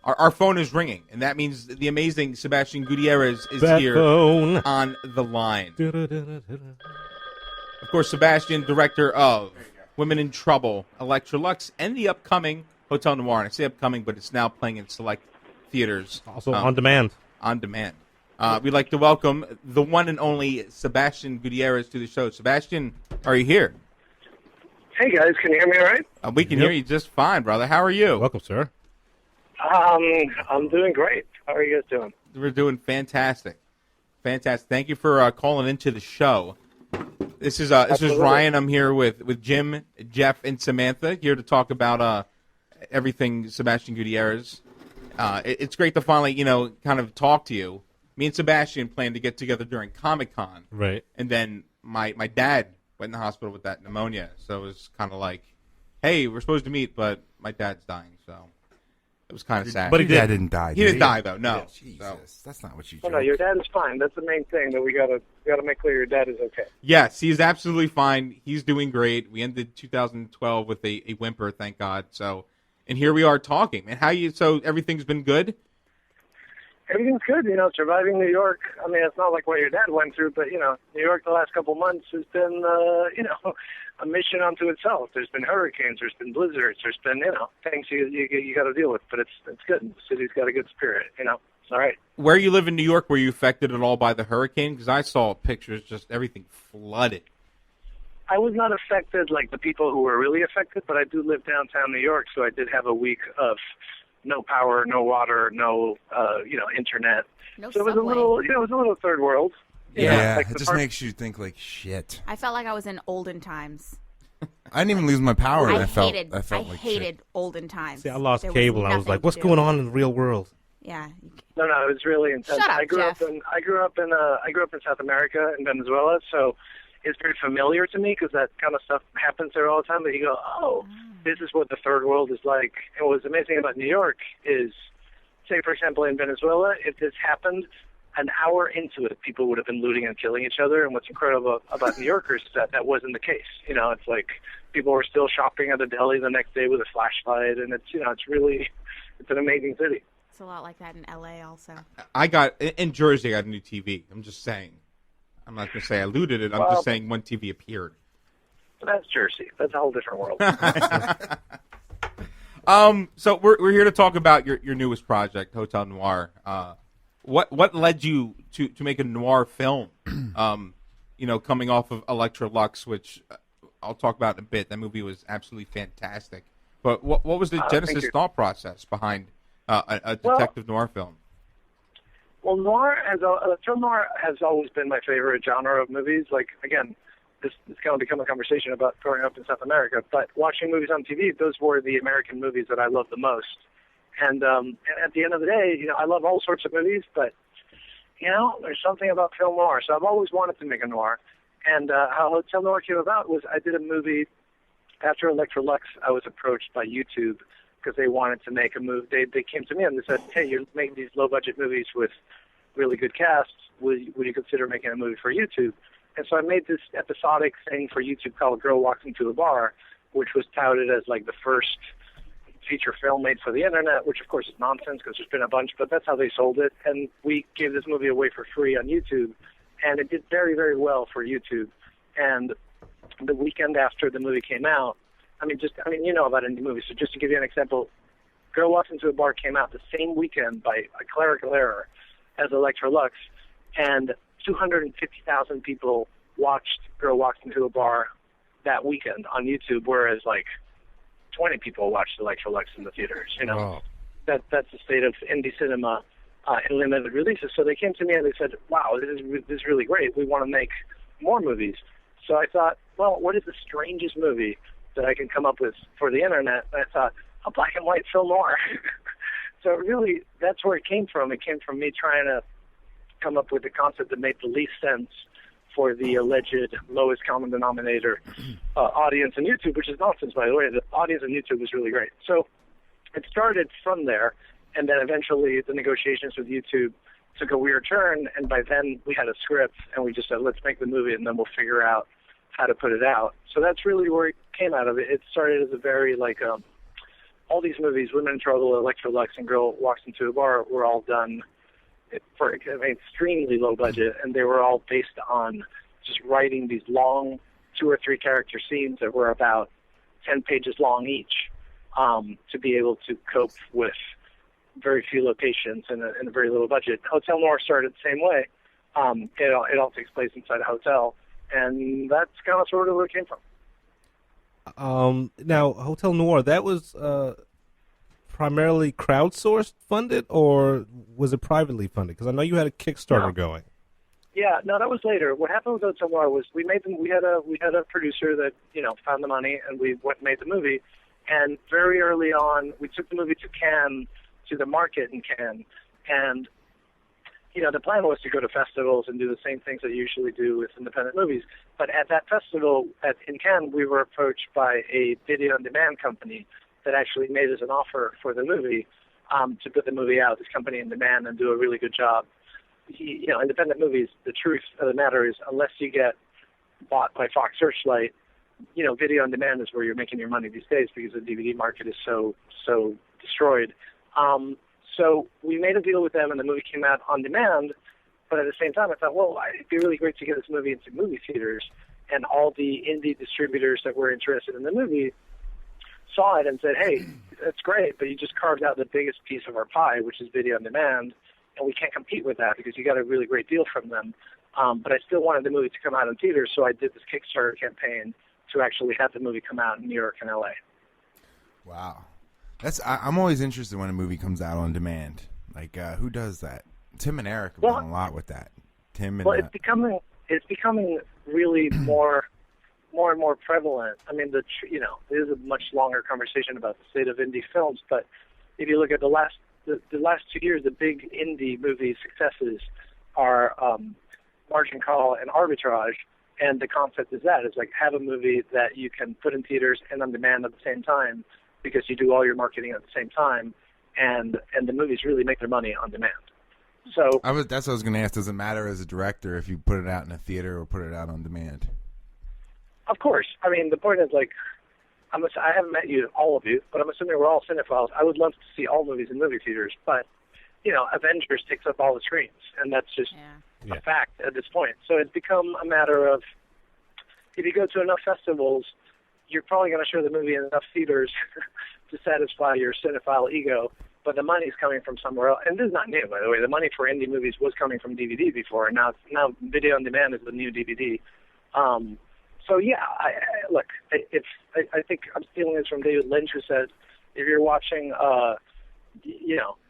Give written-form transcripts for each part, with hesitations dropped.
our phone is ringing, and that means the amazing Sebastian Gutierrez is here on the line. Of course, Sebastian, director of Women in Trouble, Elektra Luxx, and the upcoming Hotel Noir. And I say upcoming, but it's now playing in select theaters. Also on demand. On demand. We'd like to welcome the one and only Sebastian Gutierrez to the show. Sebastian, are you here? Hey, guys. Can you hear me all right? We can hear you just fine, brother. How are you? Welcome, sir. I'm doing great. How are you guys doing? We're doing fantastic. Fantastic. Thank you for calling into the show. This is Ryan. I'm here with Jim, Jeff, and Samantha here to talk about everything Sebastian Gutierrez. It's great to finally, kind of talk to you. Me and Sebastian planned to get together during Comic-Con. Right. And then my dad went in the hospital with that pneumonia. So it was kind of like, hey, we're supposed to meet, but my dad's dying. So it was kind of sad. But your dad didn't die. He didn't die, though. No. Jesus, so. That's not what you. No, your dad is fine. That's the main thing that we gotta make clear. Your dad is okay. Yes, he's absolutely fine. He's doing great. We ended 2012 with a whimper, thank God. So, and here we are talking. And so everything's been good? Everything's good, surviving New York. I mean, it's not like what your dad went through, but, New York the last couple months has been, a mission unto itself. There's been hurricanes, there's been blizzards, there's been, things you got to deal with, but it's good. The city's got a good spirit, it's all right. Where you live in New York, were you affected at all by the hurricane? Because I saw pictures, just everything flooded. I was not affected like the people who were really affected, but I do live downtown New York, so I did have a week of no power, no water, no, internet. No so it was subway. it was a little third world. Yeah, like it just makes you think like shit. I felt like I was in olden times. I didn't even lose my power. I and I hated felt like hated shit. olden times. See, I lost There cable, and I was nothing like, to "What's do. going on in the real world?" Yeah. No, it was really intense. Shut up, I grew up Jeff. in South America in Venezuela, so it's very familiar to me because that kind of stuff happens there all the time. But you go, oh, this is what the third world is like. And what's amazing about New York is, say, for example, in Venezuela, if this happened an hour into it, people would have been looting and killing each other. And what's incredible about New Yorkers is that wasn't the case. It's like people were still shopping at the deli the next day with a flashlight, and it's an amazing city. It's a lot like that in L.A. also. In Jersey, I got a new TV. I'm just saying. I'm not going to say I looted it. I'm just saying one TV appeared. That's Jersey. That's a whole different world. So we're here to talk about your newest project, Hotel Noir. What led you to make a noir film? Coming off of Elektra Luxx, which I'll talk about in a bit. That movie was absolutely fantastic. But what was the genesis thought process behind a detective noir film? Well, film noir has always been my favorite genre of movies. Like, again, this is going to become a conversation about growing up in South America, but watching movies on TV, those were the American movies that I loved the most. And at the end of the day, I love all sorts of movies, but, there's something about film noir. So I've always wanted to make a noir. And how Hotel Noir came about was I did a movie after Elektra Luxx. I was approached by YouTube because they wanted to make a movie. They came to me and they said, hey, you're making these low-budget movies with really good casts. Would you consider making a movie for YouTube? And so I made this episodic thing for YouTube called Girl Walks Into a Bar, which was touted as like the first feature film made for the internet, which of course is nonsense because there's been a bunch, but that's how they sold it. And we gave this movie away for free on YouTube, and it did very, very well for YouTube. And the weekend after the movie came out, you know about indie movies, so just to give you an example, Girl Walks Into a Bar came out the same weekend by a clerical error as Elektra Luxx, and 250,000 people watched Girl Walks Into a Bar that weekend on YouTube, whereas like 20 people watched Elektra Luxx in the theaters. Wow. That's the state of indie cinema in limited releases. So they came to me and they said, "Wow, this is really great. We want to make more movies." So I thought, well, what is the strangest movie that I can come up with for the internet? And I thought, a black and white film noir. So really, that's where it came from. It came from me trying to come up with a concept that made the least sense for the alleged lowest common denominator audience on YouTube, which is nonsense, by the way. The audience on YouTube was really great. So it started from there, and then eventually the negotiations with YouTube took a weird turn, and by then we had a script, and we just said, let's make the movie, and then we'll figure out how to put it out. So that's really where it came out of. It started as a very, all these movies, Women in Trouble, Elektra Luxx, and Girl Walks Into a Bar, were all done for an extremely low budget, and they were all based on just writing these long 2 or 3 character scenes that were about 10 pages long each, to be able to cope with very few locations and a very little budget. Hotel Noir started the same way. It all takes place inside a hotel, and that's kind of sort of where it came from. Now, Hotel Noir, that was primarily crowdsourced funded, or was it privately funded? Because I know you had a Kickstarter going. Yeah, no, that was later. What happened with Hotel Noir was we made them. We had a producer that found the money, and we went and made the movie. And very early on, we took the movie to Cannes, to the market in Cannes, and the plan was to go to festivals and do the same things that you usually do with independent movies. But at that festival in Cannes, we were approached by a video-on-demand company that actually made us an offer for the movie, to put the movie out, this company in demand, and do a really good job. Independent movies, the truth of the matter is, unless you get bought by Fox Searchlight, video on demand is where you're making your money these days because the DVD market is so destroyed. So we made a deal with them, and the movie came out on demand. But at the same time, I thought, well, it'd be really great to get this movie into movie theaters. And all the indie distributors that were interested in the movie saw it and said, hey, that's great, but you just carved out the biggest piece of our pie, which is video on demand, and we can't compete with that because you got a really great deal from them. But I still wanted the movie to come out in theaters, so I did this Kickstarter campaign to actually have the movie come out in New York and L.A. Wow. I'm always interested when a movie comes out on demand. Like, who does that? Tim and Eric have done a lot with that. It's becoming really more and more prevalent. I mean, it is a much longer conversation about the state of indie films, but if you look at the last 2 years, the big indie movie successes are Margin Call and Arbitrage, and the concept is that it's like have a movie that you can put in theaters and on demand at the same time, because you do all your marketing at the same time, and the movies really make their money on demand. So that's what I was going to ask. Does it matter as a director if you put it out in a theater or put it out on demand? Of course. I mean, the point is, like, I haven't met all of you, but I'm assuming we're all cinephiles. I would love to see all movies in movie theaters, but, Avengers takes up all the screens, and that's just a fact at this point. So it's become a matter of, if you go to enough festivals, you're probably going to show the movie in enough theaters to satisfy your cinephile ego, but the money's coming from somewhere else. And this is not new, by the way. The money for indie movies was coming from DVD before, and now video on demand is the new DVD. So yeah, I think I'm stealing this from David Lynch, who said, if you're watching,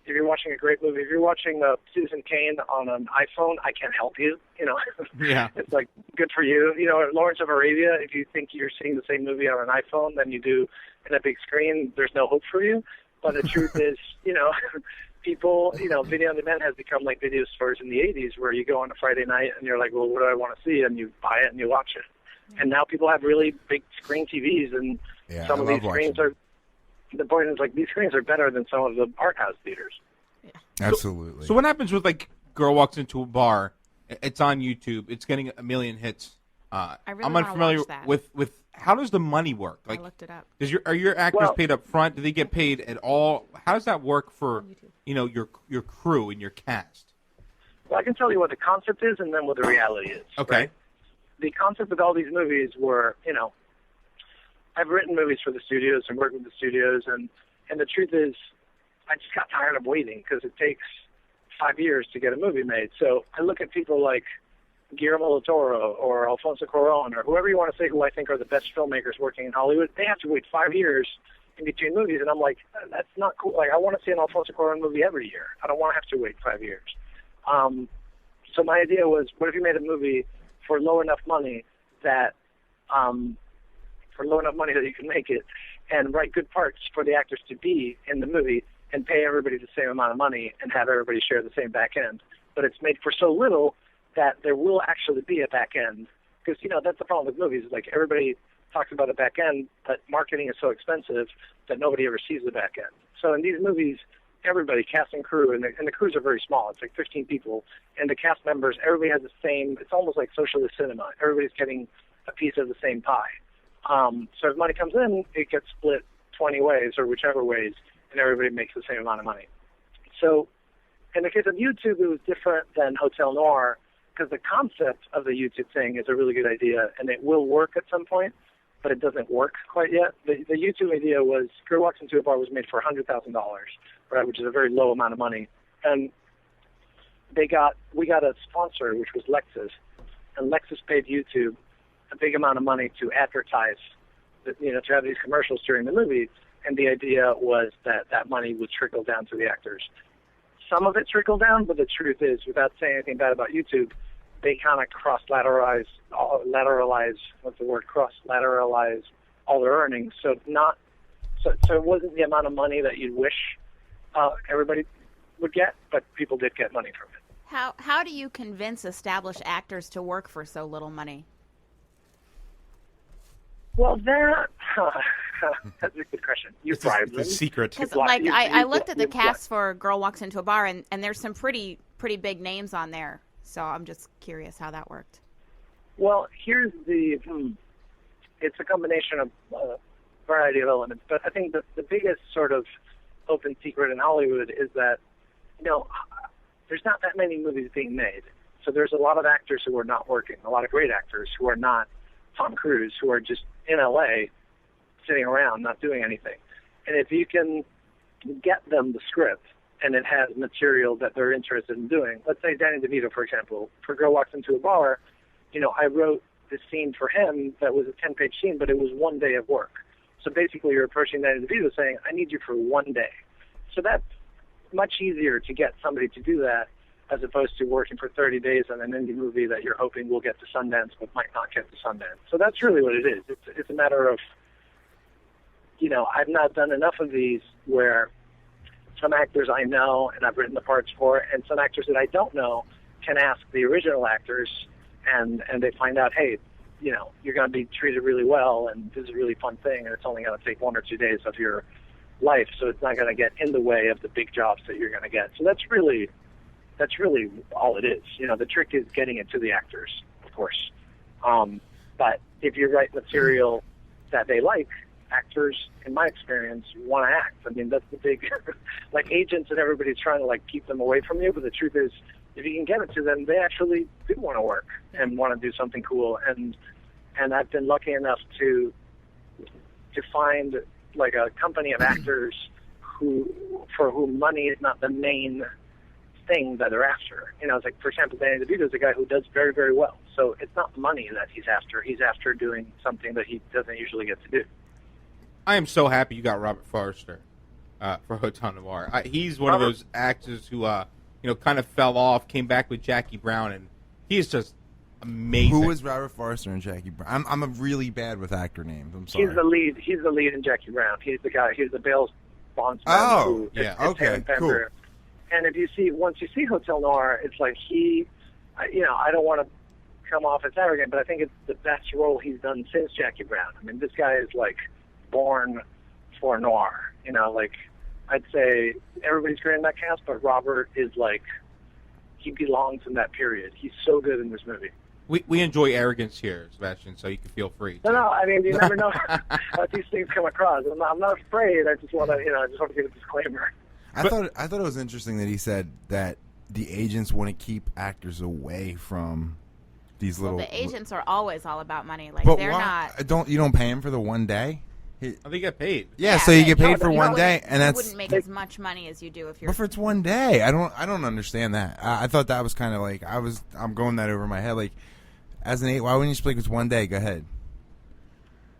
if you're watching a great movie, if you're watching Citizen Kane on an iPhone, I can't help you. Yeah, it's like good for you. Lawrence of Arabia, if you think you're seeing the same movie on an iPhone than you do in a big screen, there's no hope for you. But the truth is, people, video on demand has become like video stores in the 80s, where you go on a Friday night and you're like, well, what do I want to see? And you buy it and you watch it. And now people have really big screen TVs, and some of these screens are. The point is, like, these screens are better than some of the art house theaters. Yeah. Absolutely. So what happens with, like, Girl Walks Into a Bar? It's on YouTube. It's getting 1 million hits. I really I'm wanna unfamiliar watch that. with how does the money work? Like, I looked it up. are your actors paid up front? Do they get paid at all? How does that work for your crew and your cast? Well, I can tell you what the concept is, and then what the reality is. Okay. Right? The concept of all these movies were, I've written movies for the studios and worked with the studios, and the truth is, I just got tired of waiting because it takes 5 years to get a movie made. So I look at people like Guillermo del Toro or Alfonso Cuarón or whoever you want to say who I think are the best filmmakers working in Hollywood. They have to wait 5 years in between movies, and I'm like, that's not cool. Like, I want to see an Alfonso Cuarón movie every year. I don't want to have to wait 5 years. So my idea was, what if you made a movie for low enough money that you can make it, and write good parts for the actors to be in the movie, and pay everybody the same amount of money, and have everybody share the same back end. But it's made for so little that there will actually be a back end. Because, that's the problem with movies. Like, everybody talks about a back end, but marketing is so expensive that nobody ever sees the back end. So in these movies, everybody, cast and crew, and the crews are very small. It's like 15 people. And the cast members, everybody has the same, it's almost like socialist cinema. Everybody's getting a piece of the same pie. So if money comes in, it gets split 20 ways or whichever ways, and everybody makes the same amount of money. So in the case of YouTube, it was different than Hotel Noir because the concept of the YouTube thing is a really good idea, and it will work at some point, but it doesn't work quite yet. The YouTube idea was Girl Walks Into a Bar was made for $100,000, right, which is a very low amount of money. And we got a sponsor, which was Lexus, and Lexus paid YouTube a big amount of money to advertise, to have these commercials during the movie, and the idea was that that money would trickle down to the actors. Some of it trickled down, but the truth is, without saying anything bad about YouTube, they kind of cross-lateralize all their earnings. So it wasn't the amount of money that you'd wish everybody would get, but people did get money from it. How do you convince established actors to work for so little money? Well, that's a good question. You bribe them. The secret. Because I looked at the cast for Girl Walks Into a Bar, and there's some pretty big names on there. So I'm just curious how that worked. Well, here's it's a combination of a variety of elements, but I think the biggest sort of open secret in Hollywood is that, there's not that many movies being made. So there's a lot of actors who are not working, a lot of great actors who are not Tom Cruise, who are just in L.A. sitting around not doing anything. And if you can get them the script and it has material that they're interested in doing, let's say Danny DeVito, for example, for Girl Walks Into a Bar, I wrote this scene for him that was a 10-page scene, but it was one day of work. So basically you're approaching Danny DeVito saying, I need you for one day. So that's much easier to get somebody to do that as opposed to working for 30 days on an indie movie that you're hoping will get to Sundance but might not get to Sundance. So that's really what it is. It's a matter of, I've not done enough of these where some actors I know and I've written the parts for, and some actors that I don't know can ask the original actors, and they find out, hey, you're going to be treated really well, and this is a really fun thing, and it's only going to take 1 or 2 days of your life, so it's not going to get in the way of the big jobs that you're going to get. So that's really all it is. The trick is getting it to the actors, of course. But if you write material that they like, actors, in my experience, want to act. I mean, that's the big, agents and everybody's trying to keep them away from you. But the truth is, if you can get it to them, they actually do want to work and want to do something cool. And I've been lucky enough to find a company of actors for whom money is not the main thing that they're after. For example, Danny DeVito is a guy who does very, very well. So it's not money that he's after. He's after doing something that he doesn't usually get to do. I am so happy you got Robert Forster for Hotel Noir. He's one of those actors who, kind of fell off, came back with Jackie Brown, and he is just amazing. Who was Robert Forster and Jackie Brown? I'm really bad with actor names. I'm sorry. He's the lead in Jackie Brown. He's the guy. He's the bail bondsman. Oh, yeah. Okay, cool. And once you see Hotel Noir, it's like I don't want to come off as arrogant, but I think it's the best role he's done since Jackie Brown. I mean, this guy is born for noir. I'd say everybody's great in that cast, but Robert is he belongs in that period. He's so good in this movie. We enjoy arrogance here, Sebastian, so you can feel free. No, I mean, you never know how these things come across. I'm not afraid. I just want to give a disclaimer. I thought it was interesting that he said that the agents want to keep actors away from these little. The agents are always all about money. But they're not. You don't pay him for the one day. They get paid. Yeah, so you get paid for one day, and that's. You wouldn't make as much money as you do if you're. But for it's one day, I don't understand that. I thought that was kind of I'm going that over my head. As an agent, why wouldn't you split with one day? Go ahead.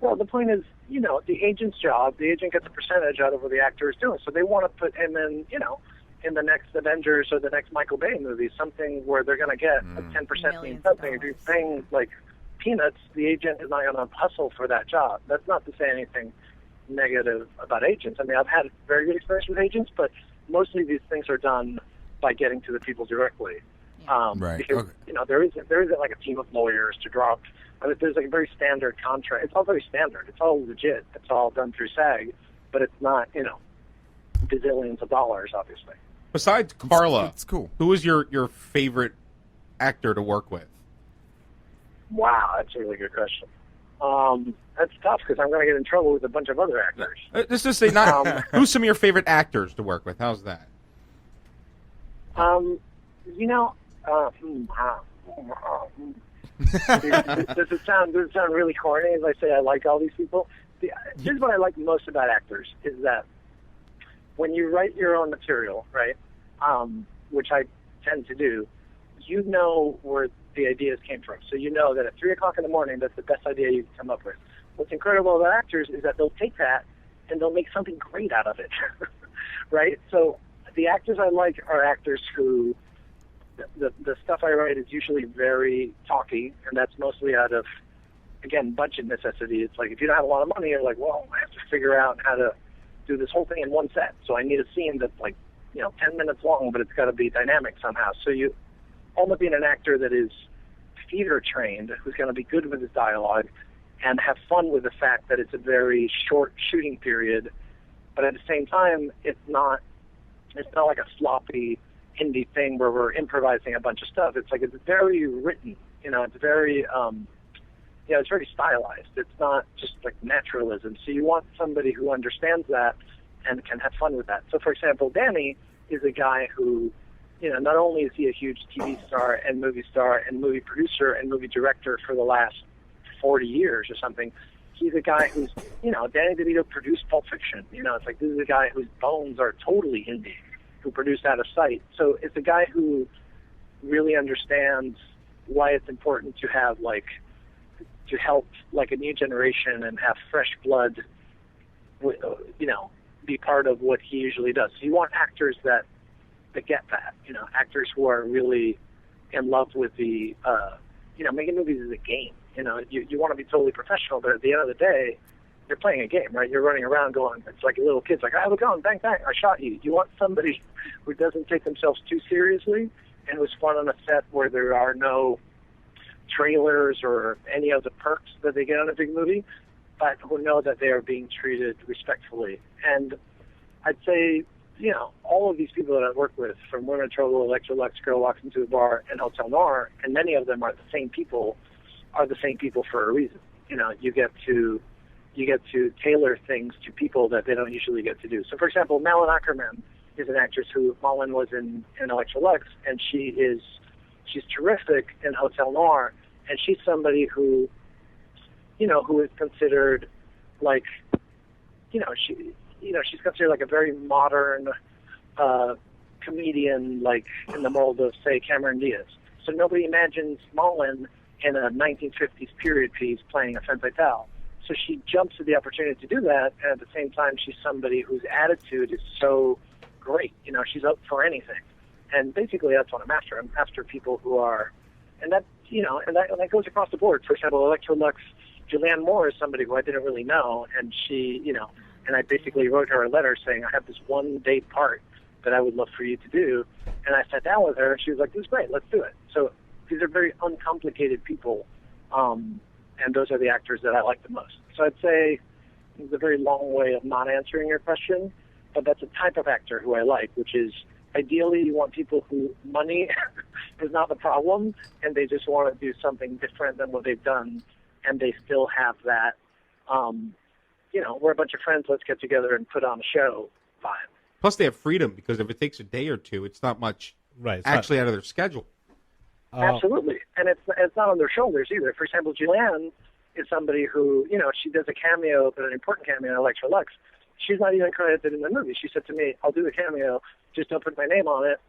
Well, the point is, the agent's job. The agent gets a percentage out of what the actor is doing, so they want to put him in, in the next Avengers or the next Michael Bay movie, something where they're going to get a 10% mean something. If you're paying peanuts, the agent is not going to hustle for that job. That's not to say anything negative about agents. I mean, I've had very good experience with agents, but mostly these things are done by getting to the people directly. Right. Because, there isn't a team of lawyers to draw up. I mean, there's a very standard contract. It's all very standard. It's all legit. It's all done through SAG, but it's not, bazillions of dollars, obviously. Besides Carla, it's cool. Who is your favorite actor to work with? Wow, that's a really good question. That's tough because I'm going to get in trouble with a bunch of other actors. Let's just say, who's some of your favorite actors to work with? How's that? You know, does it sound really corny as I say I like all these people? Here's what I like most about actors is that when you write your own material, right, which I tend to do, you know where the ideas came from. So you know that at 3 o'clock in the morning, that's the best idea you can come up with. What's incredible about actors is that they'll take that and they'll make something great out of it, right? So the actors I like are actors who, the stuff I write is usually very talky, and that's mostly out of, again, budget necessity. It's like if you don't have a lot of money, you're like, well, I have to figure out how to do this whole thing in one set. So I need a scene that's like, 10 minutes long, but it's got to be dynamic somehow. So you end up being an actor that is theater trained, who's going to be good with his dialogue, and have fun with the fact that it's a very short shooting period, but at the same time, it's not like a sloppy indie thing where we're improvising a bunch of stuff. It's like it's very written. It's very it's very stylized. It's not just like naturalism. So you want somebody who understands that and can have fun with that. So, for example, Danny is a guy who, not only is he a huge TV star and movie producer and movie director for the last 40 years or something, he's a guy who's, Danny DeVito produced Pulp Fiction. It's like this is a guy whose bones are totally indie, who produced Out of Sight. So it's a guy who really understands why it's important to have, to help, a new generation and have fresh blood, be part of what he usually does. So you want actors that get that, actors who are really in love with the, making movies is a game. You want to be totally professional, but at the end of the day, you're playing a game, right? You're running around going, it's like a little kid's like, how's it going? Bang, bang, I shot you. You want somebody who doesn't take themselves too seriously and who's fun on a set where there are no trailers or any of the perks that they get on a big movie, but who know that they are being treated respectfully. And I'd say, all of these people that I've worked with, from Women in Trouble, Elektra Luxx, Girl Walks Into a Bar, and Hotel Noir, and many of them are the same people for a reason. You get to tailor things to people that they don't usually get to do. So, for example, Malin Akerman is an actress who Malin was in Elektra Luxx, and she's terrific in Hotel Noir, and she's somebody who, who is considered she's considered like a very modern comedian, like in the mold of, say, Cameron Diaz. So nobody imagines Malin in a 1950s period piece playing a femme fatale. So she jumps at the opportunity to do that, and at the same time, she's somebody whose attitude is so great. She's up for anything. And basically, that's what I'm after. I'm after people who are, and that goes across the board. For example, Elektra Luxx, Julianne Moore is somebody who I didn't really know, and she, and I basically wrote her a letter saying, I have this one day part that I would love for you to do. And I sat down with her, and she was like, this is great, let's do it. So these are very uncomplicated people, and those are the actors that I like the most. So I'd say it's a very long way of not answering your question, but that's a type of actor who I like, which is ideally you want people who money is not the problem, and they just want to do something different than what they've done, and they still have that, we're a bunch of friends, let's get together and put on a show vibe. Plus, they have freedom because if it takes a day or two, it's not much out of their schedule. Absolutely. And it's not on their shoulders either. For example, Julianne is somebody who, she does a cameo, but an important cameo in Elektra Luxx. She's not even credited in the movie. She said to me, I'll do the cameo, just don't put my name on it,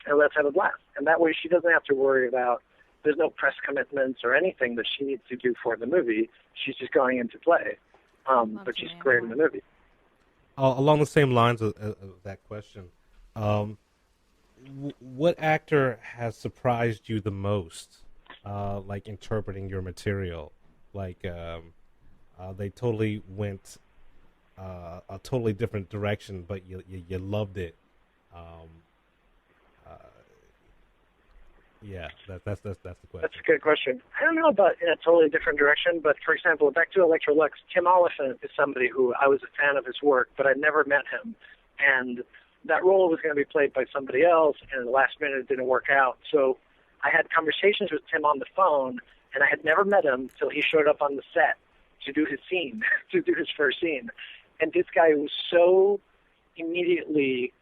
and let's have a blast. And that way she doesn't have to worry about, there's no press commitments or anything that she needs to do for the movie. She's just going in to play. But she's great in the movie. Along the same lines of that question, what actor has surprised you the most, interpreting your material? They totally went a totally different direction, but you loved it. That's the question. That's a good question. I don't know about in a totally different direction, but for example, back to Elektra Luxx, Tim Oliphant is somebody who I was a fan of his work, but I'd never met him. And that role was going to be played by somebody else, and at the last minute it didn't work out. So I had conversations with Tim on the phone, and I had never met him till he showed up on the set. to do his scene, to do his first scene. And this guy was so immediately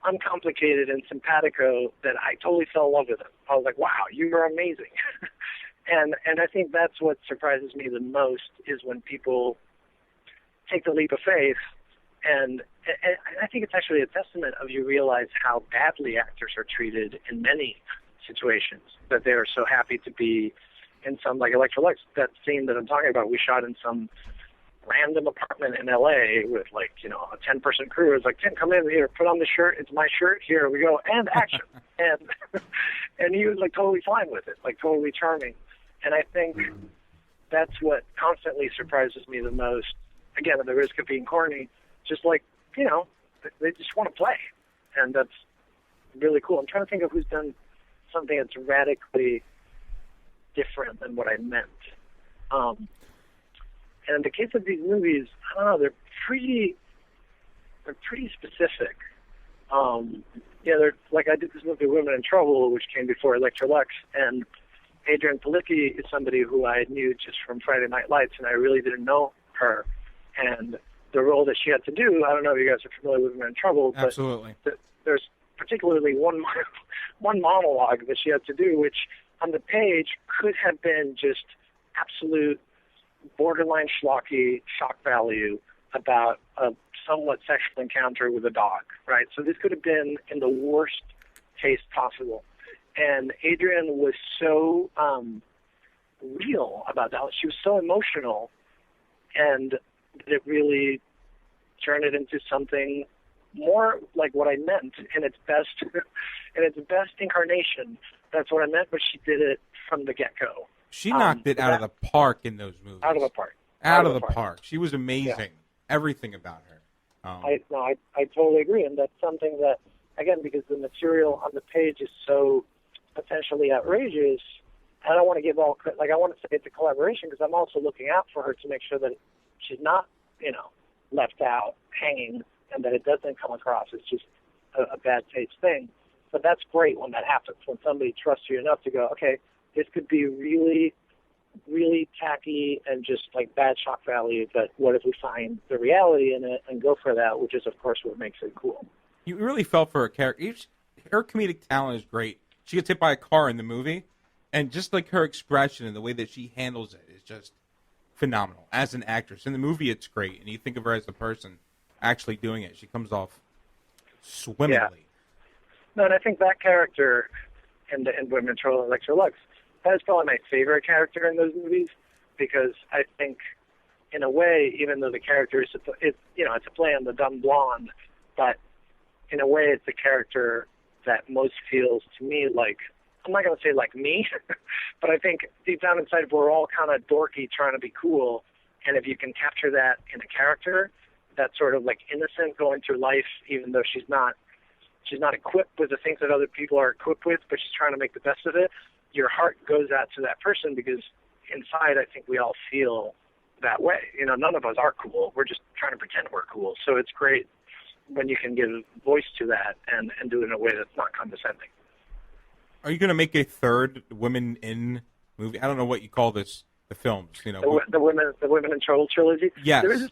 uncomplicated and simpatico that I totally fell in love with him. I was like, wow, you're amazing. and I think that's what surprises me the most is when people take the leap of faith. And I think it's actually a testament of you realize how badly actors are treated in many situations, that they are so happy to be in some, like Elektra Luxx, that scene that I'm talking about, we shot in some random apartment in L.A. with, like, you know, a 10-person crew. It's like, Tim, come in here, put on the shirt. It's my shirt. Here we go. And action. and he was, like, totally fine with it, like, totally charming. And I think that's what constantly surprises me the most. Again, at the risk of being corny, just like, you know, they just want to play. And that's really cool. I'm trying to think of who's done something that's radically different than what I meant. And in the case of these movies, I don't know, they're pretty specific. They're like, I did this movie, Women in Trouble, which came before Elektra Luxx, and Adrienne Palicki is somebody who I knew just from Friday Night Lights, and I really didn't know her. And the role that she had to do, I don't know if you guys are familiar with Women in Trouble, but Absolutely. There's particularly one monologue that she had to do, which on the page could have been just absolute borderline schlocky shock value about a somewhat sexual encounter with a dog, right? So this could have been in the worst taste possible. And Adrienne was so real about that. She was so emotional, and it really turned it into something more like what I meant in its best incarnation. That's what I meant, but she did it from the get-go. She knocked it out of the park in those movies. Out of the park. Out of the park. She was amazing. Yeah. Everything about her. I totally agree, and that's something that, again, because the material on the page is so potentially outrageous, I don't want to give all, like, I want to say it's a collaboration because I'm also looking out for her to make sure that she's not, you know, left out, hanging, and that it doesn't come across as just a bad taste thing. But that's great when that happens, when somebody trusts you enough to go, okay, this could be really, really tacky and just like bad shock value, but what if we find the reality in it and go for that, which is, of course, what makes it cool. You really felt for her character. Her comedic talent is great. She gets hit by a car in the movie, and just like her expression and the way that she handles it is just phenomenal. As an actress, in the movie, it's great, and you think of her as the person actually doing it. She comes off swimmingly. Yeah. No, and I think that character in Women in Trouble and Elektra Luxx, that is probably my favorite character in those movies, because I think, in a way, even though the character is, it's a play on the dumb blonde, but in a way, it's a character that most feels to me like, I'm not going to say like me, but I think deep down inside we're all kind of dorky trying to be cool, and if you can capture that in a character, that sort of like innocent going through life, even though she's not equipped with the things that other people are equipped with, but she's trying to make the best of it, your heart goes out to that person, because inside I think we all feel that way. You know, none of us are cool. We're just trying to pretend we're cool. So it's great when you can give voice to that and do it in a way that's not condescending. Are you going to make a third Women in movie? I don't know what you call this, the films. You know, the Women in Trouble trilogy. Yes. There is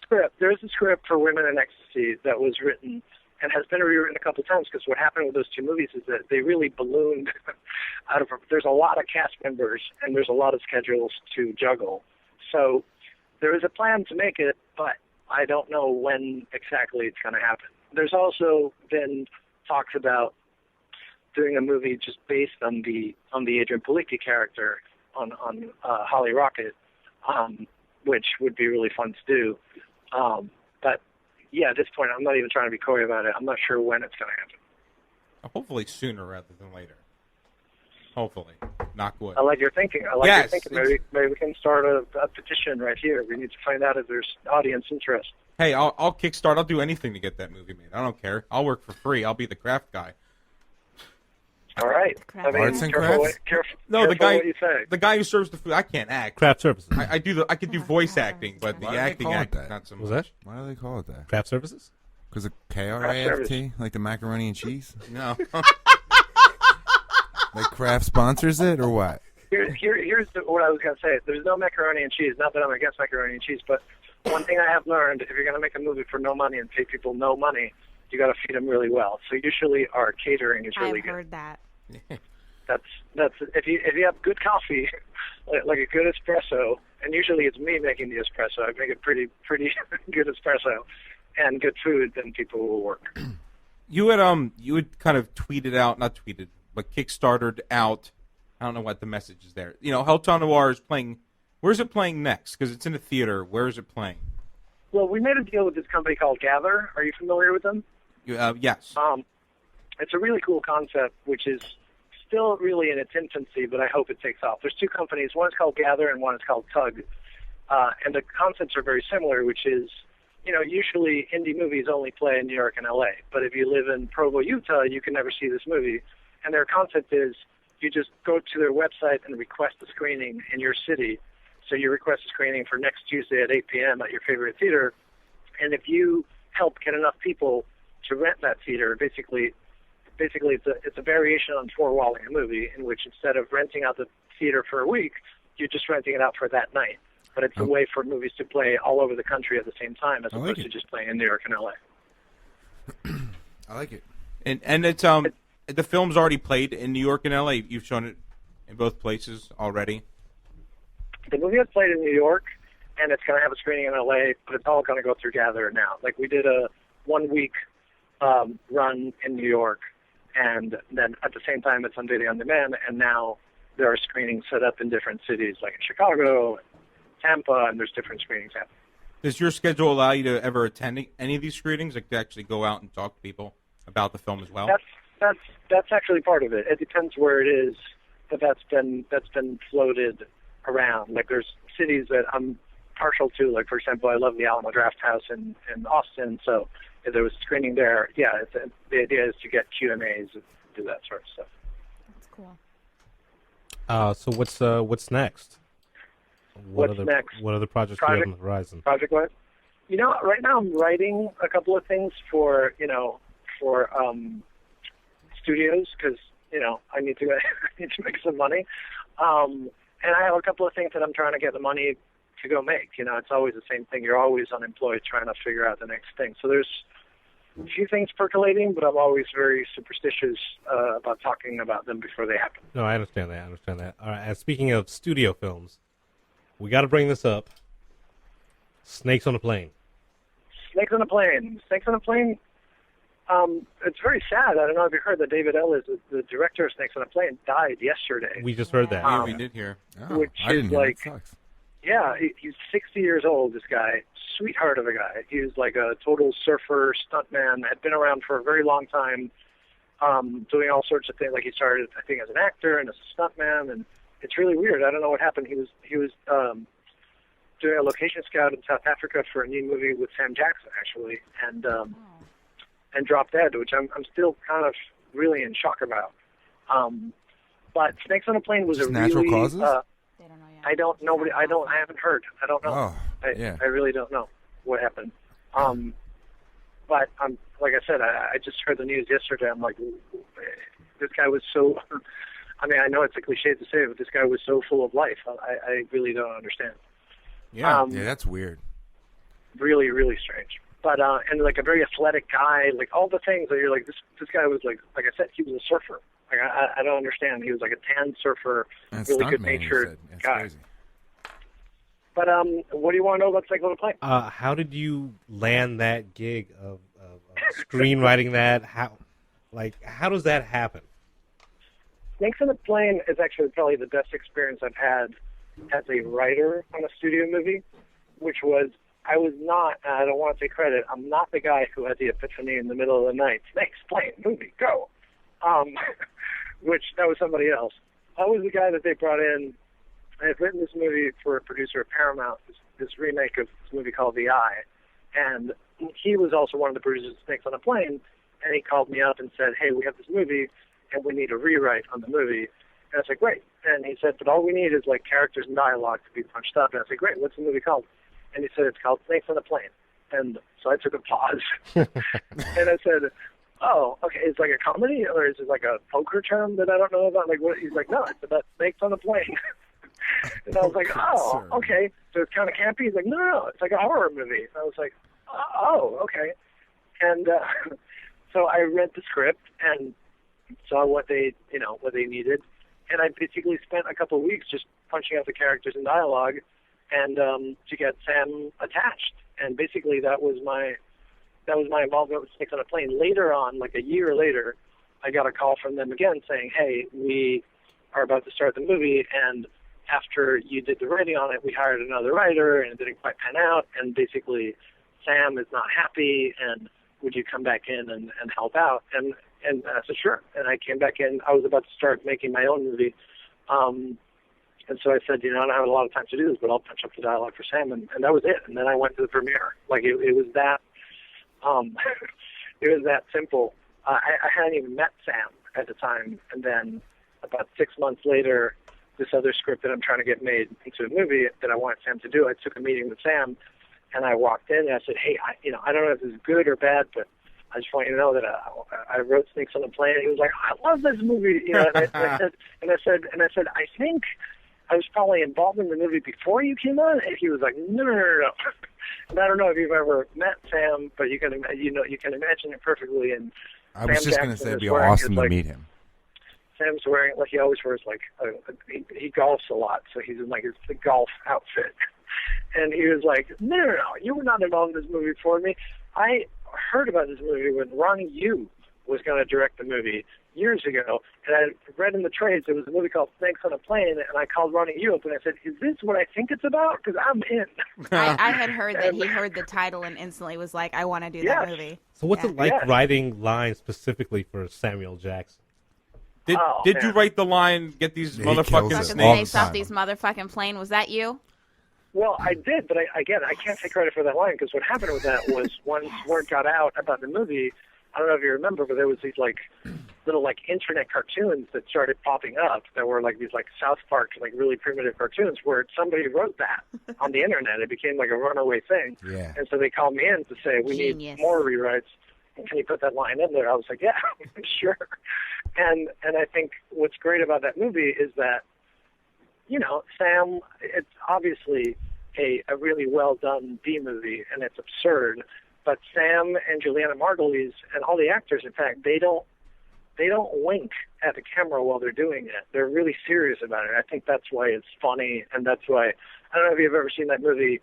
a script for Women in Ecstasy that was written and has been rewritten a couple times, because what happened with those two movies is that they really ballooned out of. There's a lot of cast members and there's a lot of schedules to juggle. So there is a plan to make it, but I don't know when exactly it's going to happen. There's also been talks about doing a movie just based on the Adrienne Palicki character on Holly Rocket, which would be really fun to do. But yeah, at this point, I'm not even trying to be coy about it. I'm not sure when it's going to happen. Hopefully sooner rather than later. Hopefully. Knock wood. I like your thinking. Maybe we can start a petition right here. We need to find out if there's audience interest. Hey, I'll kickstart. I'll do anything to get that movie made. I don't care. I'll work for free. I'll be the craft guy. All right. Arts and crafts? No, the guy who serves the food. I can't act. Craft services. I could do voice acting, but the acting not so much. Was that? Why do they call it that? Craft services? Because of KRAFT, like the macaroni and cheese? No. Like Kraft sponsors it, or what? Here's what I was going to say. There's no macaroni and cheese. Not that I'm against macaroni and cheese, but one thing I have learned, if you're going to make a movie for no money and pay people no money, you got to feed them really well. So usually our catering is really I've heard that. That's if you have good coffee, like a good espresso, and usually it's me making the espresso. I make a pretty good espresso, and good food, then people will work. You had kind of tweeted out, not tweeted, but kickstarted out. I don't know what the message is there. Hotel Noir is playing. Where's it playing next? Because it's in a theater. Where is it playing? Well, we made a deal with this company called Gather. Are you familiar with them? Yes. It's a really cool concept, which is still really in its infancy, but I hope it takes off. There's two companies. One is called Gather and one is called Tug. And the concepts are very similar, which is, usually indie movies only play in New York and L.A. But if you live in Provo, Utah, you can never see this movie. And their concept is you just go to their website and request a screening in your city. So you request a screening for next Tuesday at 8 p.m. at your favorite theater. And if you help get enough people to rent that theater, basically it's a variation on four-walling a movie, in which instead of renting out the theater for a week, you're just renting it out for that night. But it's a way for movies to play all over the country at the same time, as opposed to just playing in New York and L.A. I like it. And it's the film's already played in New York and L.A. You've shown it in both places already. The movie has played in New York, and it's going to have a screening in L.A., but it's all going to go through Gather now. Like, we did a 1-week run in New York, and then at the same time it's on video on demand, and now there are screenings set up in different cities, like in Chicago and Tampa, and there's different screenings happening. Does your schedule allow you to ever attend any of these screenings, like to actually go out and talk to people about the film as well? That's actually part of it. It depends where it is, but that's been floated around. Like, there's cities that I'm partial to. Like, for example, I love the Alamo Drafthouse in Austin, so if there was a screening there, the idea is to get Q&As and do that sort of stuff. That's cool. So what's next? What's next? What other projects do you have on the horizon? Project-wise? Right now I'm writing a couple of things for studios, because I need to make some money, and I have a couple of things that I'm trying to get the money to go make. It's always the same thing. You're always unemployed trying to figure out the next thing. So there's a few things percolating, but I'm always very superstitious about talking about them before they happen. No, I understand that. All right. And speaking of studio films, we got to bring this up. Snakes on a Plane. Snakes on a Plane. It's very sad. I don't know if you heard that David Ellis, the director of Snakes on a Plane, died yesterday. We just heard that. Yeah, we did hear. Oh, which I didn't is hear. like, That sucks. yeah, he's 60 years old, this guy. Sweetheart of a guy. He was like a total surfer, stuntman, had been around for a very long time, doing all sorts of things. Like, he started, I think, as an actor and as a stuntman, and it's really weird. I don't know what happened. He was doing a location scout in South Africa for a new movie with Sam Jackson, actually, and dropped dead, which I'm still kind of really in shock about. But Snakes on a Plane was Just a natural really causes? They don't know yet. I haven't heard. I don't know. Yeah. I really don't know what happened. But like I said, I just heard the news yesterday. I'm like, this guy was so. I mean, I know it's a cliche to say, but this guy was so full of life. I really don't understand. Yeah. Yeah, that's weird. Really, really strange. But and like a very athletic guy, like all the things that you're like, this guy was like I said, he was a surfer. Like I don't understand. He was like a tan surfer, And really stuntman, good you natured said. That's guy. crazy. But what do you want to know about Snakes on a Plane? How did you land that gig of screenwriting that? How does that happen? Snakes on a Plane is actually probably the best experience I've had as a writer on a studio movie, which was, I was not, and I don't want to take credit, I'm not the guy who had the epiphany in the middle of the night, Snakes, Plane, movie, go! Which, that was somebody else. I was the guy that they brought in. I had written this movie for a producer at Paramount, this remake of this movie called The Eye, and he was also one of the producers of Snakes on a Plane, and he called me up and said, hey, we have this movie, and we need a rewrite on the movie. And I said, great. And he said, but all we need is like characters and dialogue to be punched up. And I said, great, what's the movie called? And he said, it's called Snakes on a Plane. And so I took a pause. And I said, oh, okay, it's like a comedy, or is it like a poker term that I don't know about? Like, what? He's like, no, it's about snakes on a plane. And I was like, oh, okay. So it's kind of campy. He's like, no, it's like a horror movie. And I was like, oh, okay. And so I read the script and saw what they needed, and I basically spent a couple of weeks just punching out the characters and dialogue, and to get Sam attached. And basically that was my involvement with Snakes on a Plane. Later on, like a year later, I got a call from them again saying, hey, we are about to start the movie, and after you did the writing on it, we hired another writer, and it didn't quite pan out, and basically Sam is not happy, and would you come back in and help out? And I said, sure. And I came back in. I was about to start making my own movie. And so I said, I don't have a lot of time to do this, but I'll punch up the dialogue for Sam. And that was it. And then I went to the premiere. Like, it was that, it was that simple. I hadn't even met Sam at the time. And then about 6 months later, this other script that I'm trying to get made into a movie that I wanted Sam to do, I took a meeting with Sam, and I walked in and I said, hey, I don't know if this is good or bad, but I just want you to know that I wrote Snakes on a Plane. He was like, I love this movie. And I said, I think I was probably involved in the movie before you came on. And he was like, no. And I don't know if you've ever met Sam, but you can imagine it perfectly. And I was just going to say it'd be awesome to meet him. Sam's wearing, like, he always wears, like, he golfs a lot, so he's in, like, his golf outfit. And he was like, no, you were not involved in this movie before me. I heard about this movie when Ronnie Yu was going to direct the movie years ago, and I read in the trades there was a movie called Snakes on a Plane, and I called Ronnie Yu up and I said, is this what I think it's about? Because I'm in. I had heard that he heard the title and instantly was like, I want to do that movie. So what's it like writing lines specifically for Samuel Jackson? Did you write the line, get these motherfucking snakes off these motherfucking plane? Was that you? Well, I did, but I can't take credit for that line, because what happened with that was once word got out about the movie, I don't know if you remember, but there was these like little like internet cartoons that started popping up that were like these like South Park, like really primitive cartoons where somebody wrote that on the internet. It became like a runaway thing. Yeah. And so they called me in to say, we need more rewrites. Can you put that line in there? I was like, yeah, sure. And I think what's great about that movie is that, Sam, it's obviously a really well done B movie, and it's absurd. But Sam and Juliana Margulies and all the actors, in fact, they don't wink at the camera while they're doing it. They're really serious about it. I think that's why it's funny, and that's why, I don't know if you've ever seen that movie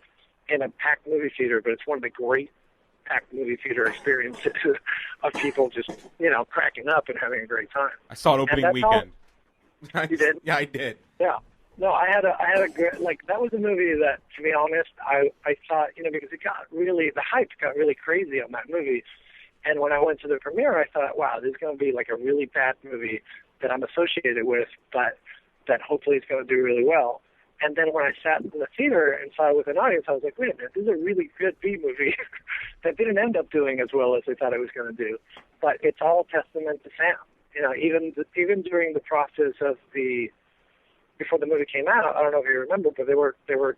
in a packed movie theater, but it's one of the great packed movie theater experiences of people just, cracking up and having a great time. I saw it opening weekend. You did? Yeah, I did. Yeah. No, I had a good, like, that was a movie that, to be honest, I thought, because the hype got really crazy on that movie. And when I went to the premiere, I thought, wow, this is going to be like a really bad movie that I'm associated with, but that hopefully it's going to do really well. And then when I sat in the theater and saw it with an audience, I was like, wait a minute, this is a really good B movie that didn't end up doing as well as they thought it was going to do. But it's all testament to Sam. Even during the process of before the movie came out, I don't know if you remember, but they were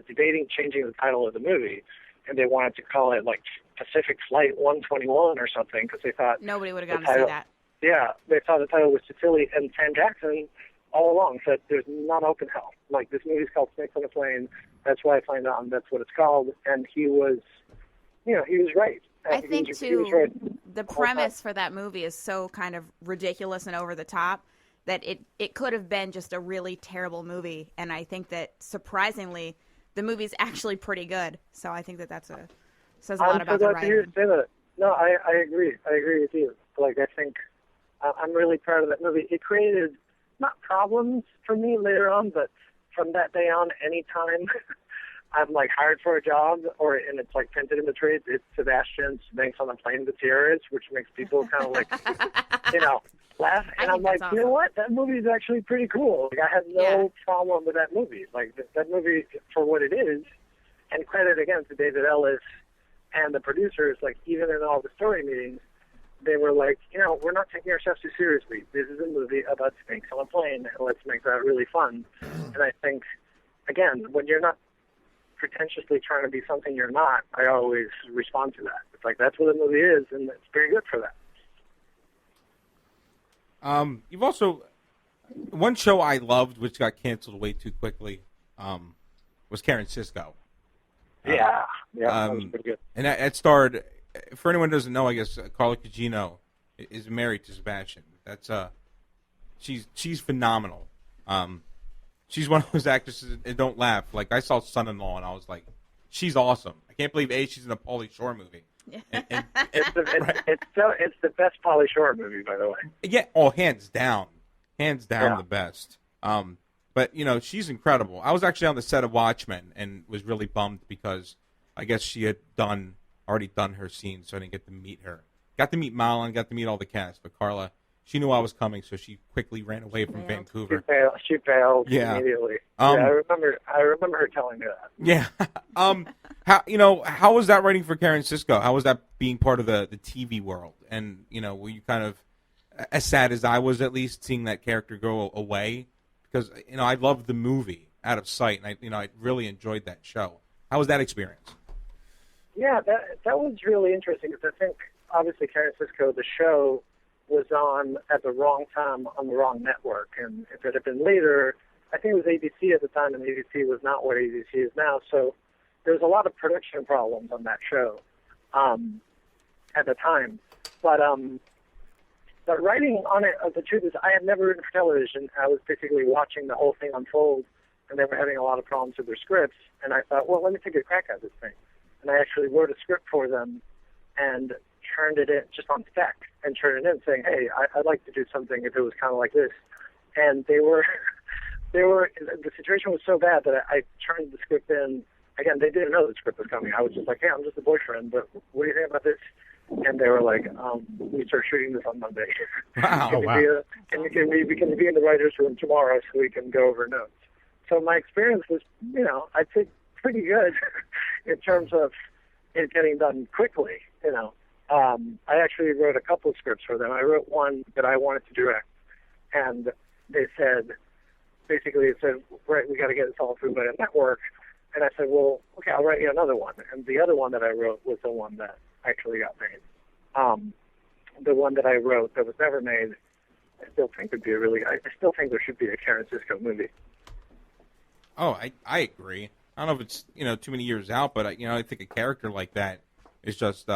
debating changing the title of the movie, and they wanted to call it like Pacific Flight 121 or something, because they thought nobody would have gone to see that. Yeah, they thought the title was too silly, and Sam Jackson all along said there's not open hell. Like, this movie's called Snakes on a Plane. That's why I find out, and that's what it's called. And he was right. I think too, the premise for that movie is so kind of ridiculous and over the top that it could have been just a really terrible movie. And I think that, surprisingly, the movie's actually pretty good. So I think that says a lot about the writing. I'm so glad to hear you say that. No, I agree. I agree with you. Like, I think I'm really proud of that movie. It created, not problems for me later on, but from that day on, anytime I'm like hired for a job and it's like printed in the trades, it's Sebastian Gutierrez, which makes people kind of like, laugh. And I'm like, awesome. You know what? That movie is actually pretty cool. Like, I had no problem with that movie. Like, that movie, for what it is, and credit again to David Ellis and the producers, like, even in all the story meetings, they were like, we're not taking ourselves too seriously. This is a movie about snakes on a plane, and let's make that really fun. And I think, again, when you're not pretentiously trying to be something you're not, I always respond to that. It's like, that's what the movie is, and it's very good for that. You've also one show I loved, which got canceled way too quickly, was Karen Cisco. Yeah, that was pretty good. And that starred. For anyone who doesn't know, I guess Carla Cugino is married to Sebastian. That's she's phenomenal. She's one of those actresses. And don't laugh. Like I saw Son-in-Law, and I was like, she's awesome. I can't believe she's in a Pauly Shore movie. It's the best Pauly Shore movie, by the way. Yeah, hands down, the best. But she's incredible. I was actually on the set of Watchmen and was really bummed because I guess she had already done her scene, so I didn't get to meet her. Got to meet Malin, got to meet all the cast, but Carla, she knew I was coming, so she quickly ran away from Vancouver. She bailed immediately. I remember her telling me that. Yeah. How was that writing for Karen Cisco? How was that being part of the TV world? And were you kind of as sad as I was, at least, seeing that character go away? Because I loved the movie Out of Sight, and I really enjoyed that show. How was that experience? Yeah, that was really interesting because I think obviously Karen Cisco, the show, was on at the wrong time on the wrong network, and if it had been later, I think it was ABC at the time, and ABC was not what ABC is now. So there was a lot of production problems on that show at the time. But writing on it, the truth is, I had never written for television. I was basically watching the whole thing unfold, and they were having a lot of problems with their scripts. And I thought, well, let me take a crack at this thing. And I actually wrote a script for them and turned it in just on spec and turned it in saying, hey, I'd like to do something if it was kind of like this. And the situation was so bad that I turned the script in. Again, they didn't know the script was coming. I was just like, hey, I'm just a boyfriend, but what do you think about this? And they were like, we start shooting this on Monday. Wow. Can you be in the writer's room tomorrow so we can go over notes? So my experience was, I'd say pretty good in terms of it getting done quickly, I actually wrote a couple of scripts for them. I wrote one that I wanted to direct, and they said, right, we got to get this all through by a network. And I said, well, okay, I'll write you another one. And the other one that I wrote was the one that actually got made. The one that I wrote that was never made, I still think there should be a Karen Cisco movie. Oh, I agree. I don't know if it's too many years out, but I think a character like that is just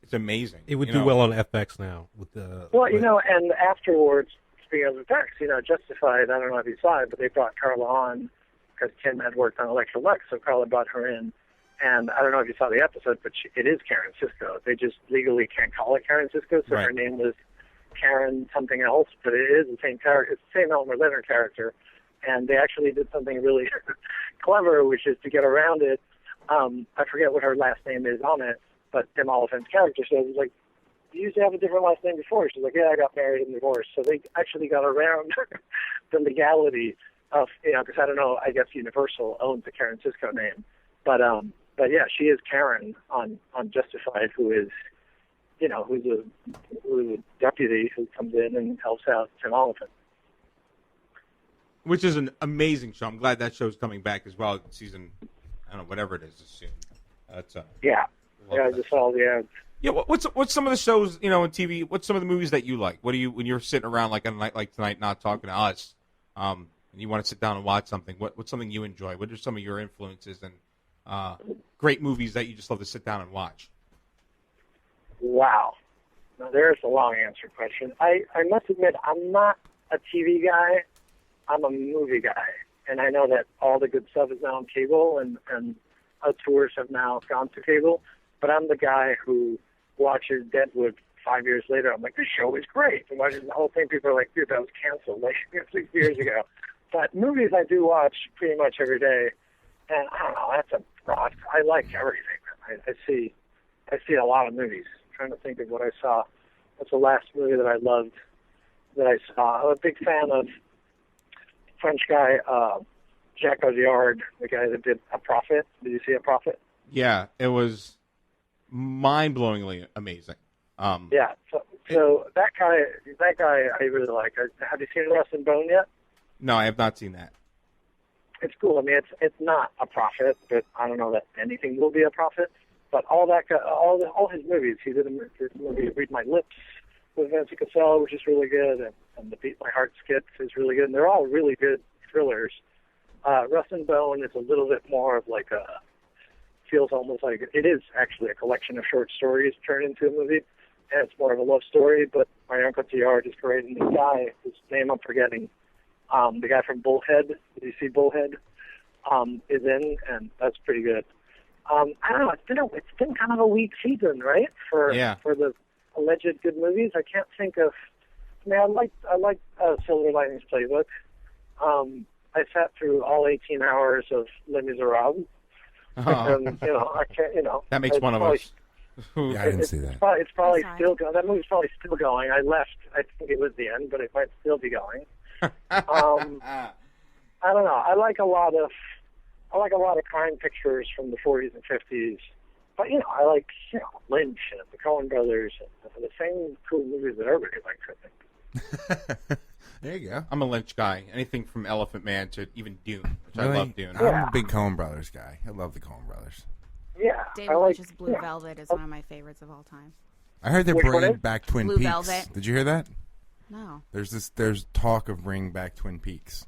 it's amazing. It would do well on FX now with the. Well, and afterwards, speaking of FX, Justified. I don't know if you saw it, but they brought Carla on because Tim had worked on Elektra Luxx, so Carla brought her in. And I don't know if you saw the episode, but it is Karen Cisco. They just legally can't call it Karen Cisco, so her name was Karen something else, but it is the same character. It's the same Elmer Leonard character. And they actually did something really clever, which is to get around it. I forget what her last name is on it, but Tim Oliphant's character says, like, you used to have a different last name before. She's like, yeah, I got married and divorced. So they actually got around the legality of, because I don't know, I guess Universal owns the Karen Cisco name. But yeah, she is Karen on Justified, who is, who's a deputy who comes in and helps out Tim Oliphant. Which is an amazing show. I'm glad that show's coming back as well. Season, I don't know, whatever it is soon. That's I just saw the ads. Yeah, what's some of the shows in TV? What's some of the movies that you like? What do you when you're sitting around like a night like tonight, not talking to us, and you want to sit down and watch something? What's something you enjoy? What are some of your influences and great movies that you just love to sit down and watch? Wow, now there's a long answer question. I must admit I'm not a TV guy. I'm a movie guy, and I know that all the good stuff is now on cable, and our tours have now gone to cable, but I'm the guy who watches Deadwood 5 years later. I'm like, this show is great. And watching the whole thing, people are like, dude, that was canceled like 6 years ago. But movies I do watch pretty much every day, and I don't know, that's a broad. I like everything. I see a lot of movies. I'm trying to think of what I saw. What's the last movie that I loved that I saw? I'm a big fan of French guy, Jacques Audiard, the guy that did A Prophet. Did you see A Prophet? Yeah, it was mind-blowingly amazing. Yeah, so that guy I really like. Have you seen Rust and Bone yet? No, I have not seen that. It's cool. I mean, it's not a prophet, but I don't know that anything will be a prophet. But all that guy, all his movies, he did this movie Read My Lips with Vincent Cassel, which is really good, Heart Skip is really good, and they're all really good thrillers. Rust and Bone is a little bit more of like feels almost like it is actually a collection of short stories turned into a movie, and it's more of a love story. But Malin Akerman is great, and this guy, whose name I'm forgetting, the guy from Bullhead. Did you see Bullhead? Is in, and that's pretty good. I don't know. It's been kind of a weak season, right? For the alleged good movies. I can't think of. I mean, I like Silver Linings Playbook. I sat through all 18 hours of Les Miserables. And, I can't. That makes one of us. Yeah, I didn't see that. It's probably still going. That movie's probably still going. I left. I think it was the end, but it might still be going. I don't know. I like a lot of crime pictures from the 40s and 50s. But I like Lynch and the Coen Brothers and the same cool movies that everybody likes, I think. There you go. I'm a Lynch guy. Anything from Elephant Man to even Dune, which Really? I love Dune. I'm a big Coen Brothers guy. I love the Coen Brothers. Yeah. David Lynch's Blue Velvet is one of my favorites of all time. I heard they're Which one bringing is? back Twin Blue Peaks. Velvet. Did you hear that? No. There's talk of bringing back Twin Peaks.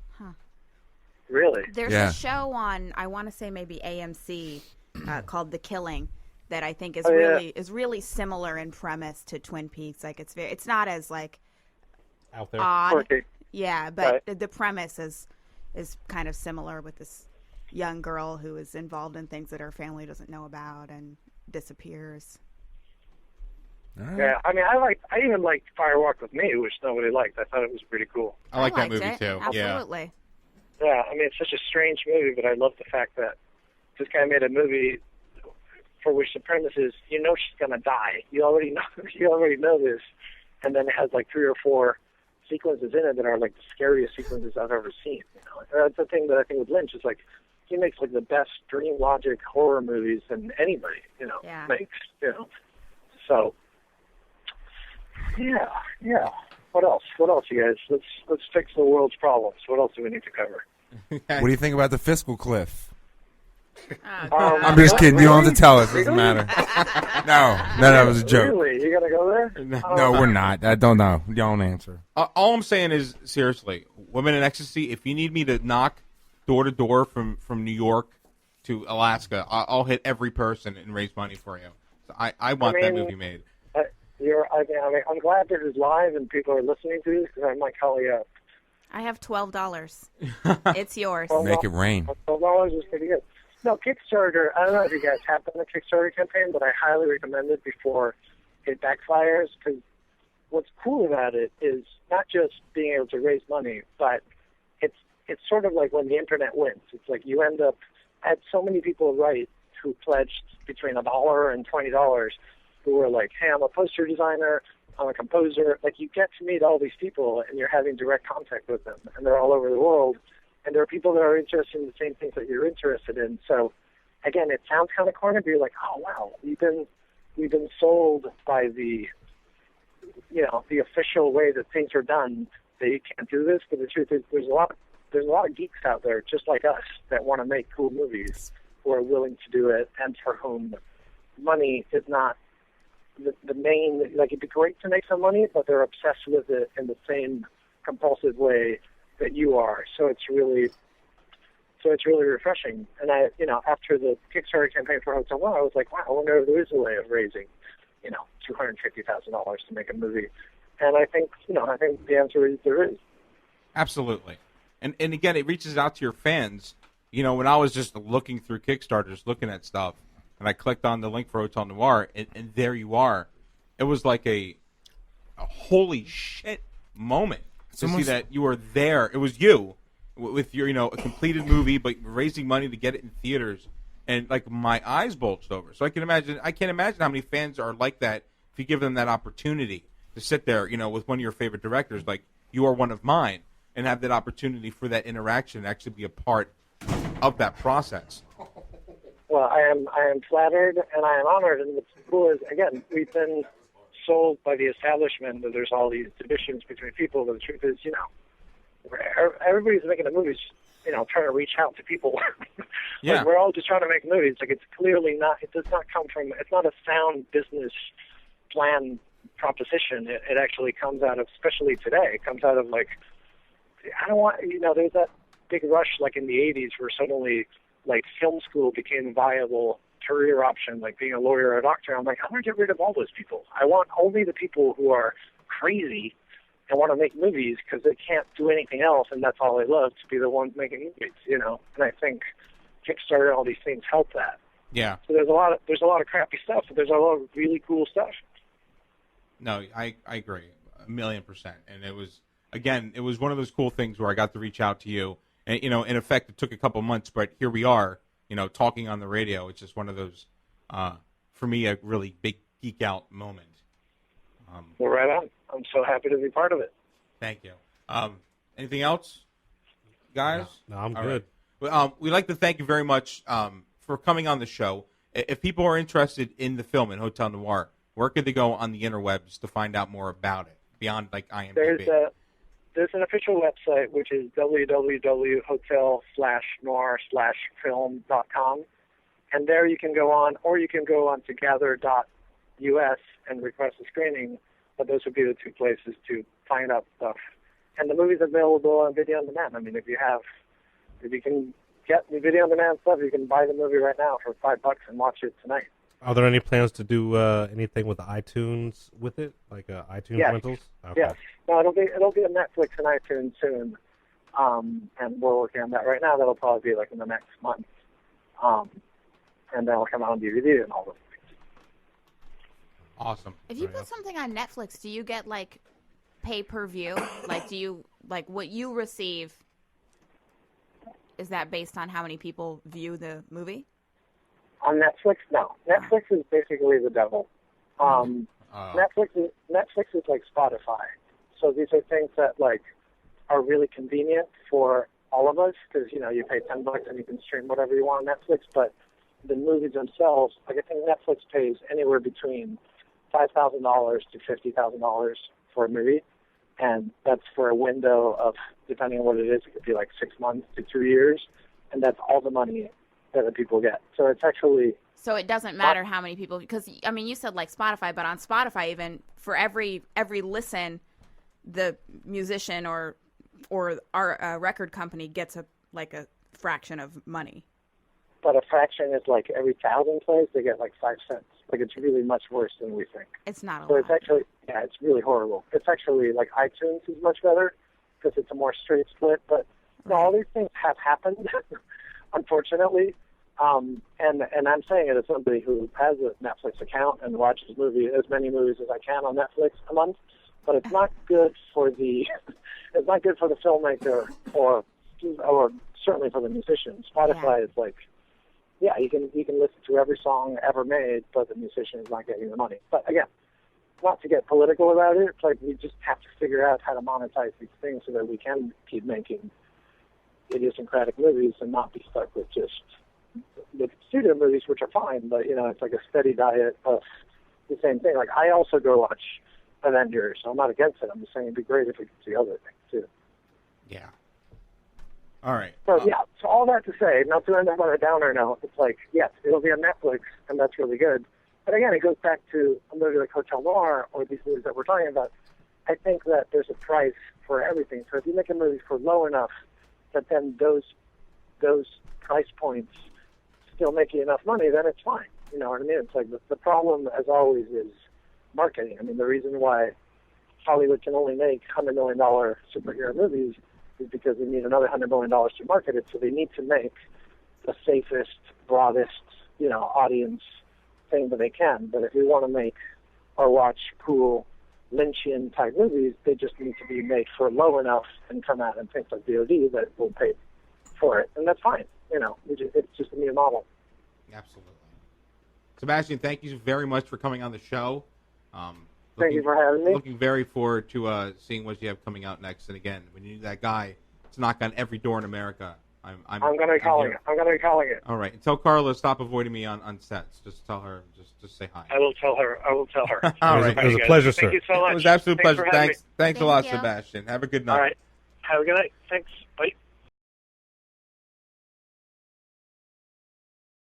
Really? There's Yeah. a show on, I want to say maybe AMC, called The Killing, that I think is really similar in premise to Twin Peaks. Like it's not as like Out there. odd. Okay. Yeah, but Right. the premise is kind of similar with this young girl who is involved in things that her family doesn't know about and disappears. All right. Yeah. I mean, I even liked Fire Walk with Me, which nobody liked. I thought it was pretty cool. I like that liked movie it. too. Yeah. Absolutely. Yeah. I mean, it's such a strange movie, but I love the fact that this guy made a movie for which the premise is, she's gonna die. You already know this, and then it has like 3 or 4 sequences in it that are like the scariest sequences I've ever seen. That's the thing that I think with Lynch is like he makes like the best dream logic horror movies than anybody makes. So yeah. What else, you guys? Let's fix the world's problems. What else do we need to cover? What do you think about the fiscal cliff? I'm just kidding. You don't have to tell us. It doesn't matter. No, that was a joke. Really? You gonna go there? No, we're not. I don't know. Don't answer. All I'm saying is, seriously, Women in Ecstasy, if you need me to knock door to door from New York to Alaska, I'll hit every person and raise money for you. So I want that movie made. I'm glad that it's live and people are listening to this because I might call you up. I have $12. It's yours. Make it rain. $12 is pretty good. No, Kickstarter, I don't know if you guys have done a Kickstarter campaign, but I highly recommend it before it backfires, because what's cool about it is not just being able to raise money, but it's sort of like when the internet wins. It's like you end up, I had so many people write who pledged between $1 and $20 who were like, hey, I'm a poster designer, I'm a composer. Like, you get to meet all these people and you're having direct contact with them, and they're all over the world. And there are people that are interested in the same things that you're interested in. So, again, it sounds kind of corny, but you're like, oh wow, we've been sold by the official way that things are done. That you can't do this, but the truth is, there's a lot of geeks out there just like us that want to make cool movies, who are willing to do it, and for whom money is not the main. Like, it'd be great to make some money, but they're obsessed with it in the same compulsive way that you are. So it's really refreshing. And after the Kickstarter campaign for Hotel Noir, I was like, wow, I wonder if there is a way of raising, $250,000 to make a movie. And I think the answer is there is. Absolutely. And again, it reaches out to your fans. When I was just looking through Kickstarters, looking at stuff, and I clicked on the link for Hotel Noir, and there you are. It was like a holy shit moment. To see that you were there. It was you with your, a completed movie, but raising money to get it in theaters, and like my eyes bulged over. So I can't imagine how many fans are like that if you give them that opportunity to sit there, with one of your favorite directors, like you are one of mine, and have that opportunity for that interaction and actually be a part of that process. Well, I am flattered and I am honored, and what's cool is, again, we've been sold by the establishment that there's all these divisions between people, but the truth is, everybody's making the movies, trying to reach out to people. Yeah. Like, we're all just trying to make movies. Like, it's clearly not, it does not come from, it's not a sound business plan proposition. It actually comes out of, especially today, it comes out of like I don't want, there's that big rush like in the 80s where suddenly like film school became a viable career option, like being a lawyer or a doctor. I'm like, I'm going to get rid of all those people. I want only the people who are crazy and want to make movies because they can't do anything else and that's all they love to be the ones making movies, And I think Kickstarter and all these things help that. Yeah. So there's a lot of crappy stuff, but there's a lot of really cool stuff. No, I agree 1,000,000%. And it was one of those cool things where I got to reach out to you. And, in effect, it took a couple months, but here we are, talking on the radio. It's just one of those, for me, a really big geek out moment. Well, right on. I'm so happy to be part of it. Thank you. Anything else, guys? No, I'm All good. right. Well, we'd like to thank you very much for coming on the show. If people are interested in the film in Hotel Noir, where could they go on the interwebs to find out more about it beyond like IMDb? There's an official website, which is www.hotel/noir/film.com, and there you can go on, or you can go on to gather.us and request a screening, but those would be the two places to find out stuff. And the movie's available on video on demand. I mean, if you can get the video on demand stuff, you can buy the movie right now for $5 and watch it tonight. Are there any plans to do anything with iTunes with it, like iTunes rentals? Okay. Yes. No, it'll be on Netflix and iTunes soon, and we're working on that right now. That'll probably be like in the next month, and then it'll come out on DVD and all those things. Awesome. If you put something on Netflix, do you get like pay-per-view? Like, do you like what you receive? Is that based on how many people view the movie? On Netflix, no. Netflix is basically the devil. Netflix is like Spotify. So these are things that like are really convenient for all of us because you pay $10 and you can stream whatever you want on Netflix. But the movies themselves, like I think Netflix pays anywhere between $5,000 to $50,000 for a movie, and that's for a window of, depending on what it is, it could be like 6 months to 2 years, and that's all the money that the people get. So it's actually... So it doesn't matter how many people, because, I mean, you said like Spotify, but on Spotify even, for every listen, the musician or our record company gets a fraction of money. But a fraction is like every 1,000 plays, they get like 5 cents. Like, it's really much worse than we think. It's not a So lot. it's actually, it's really horrible. It's actually, like, iTunes is much better because it's a more straight split. But all these things have happened, unfortunately. And I'm saying it as somebody who has a Netflix account and watches as many movies as I can on Netflix a month. But it's not good for the filmmaker or certainly for the musician. Spotify is like, you can listen to every song ever made, but the musician is not getting the money. But again, not to get political about it, it's like we just have to figure out how to monetize these things so that we can keep making idiosyncratic movies and not be stuck with just the studio movies, which are fine, but it's like a steady diet of the same thing. Like I also go watch Avengers, so I'm not against it. I'm just saying it'd be great if we could see other things too. Yeah. All right. So so all that to say, not to end up on a downer note, it's like, yes, it'll be on Netflix, and that's really good. But again, it goes back to a movie like Hotel Noir or these movies that we're talking about. I think that there's a price for everything. So if you make a movie for low enough that then those price points still make you enough money, then it's fine. You know what I mean? It's like the problem, as always, is marketing. I mean, the reason why Hollywood can only make $100 million superhero movies is because they need another $100 million to market it. So they need to make the safest, broadest, audience thing that they can. But if we want to make or watch cool Lynchian type movies, they just need to be made for low enough and come out and things like VOD that will pay for it, and that's fine. It's just a new model. Absolutely. Sebastian, thank you very much for coming on the show. Thank you for having me. Looking very forward to seeing what you have coming out next. And again, we need that guy to knock on every door in America. I'm going to be calling it. I'm going to be calling it. All right. And tell Carla to stop avoiding me on sets. Just tell her. Just say hi. I will tell her. All right. It was a pleasure, sir. Thank you so much. It was an absolute pleasure. Thanks a lot, you. Sebastian. Have a good night. All right. Have a good night. Thanks.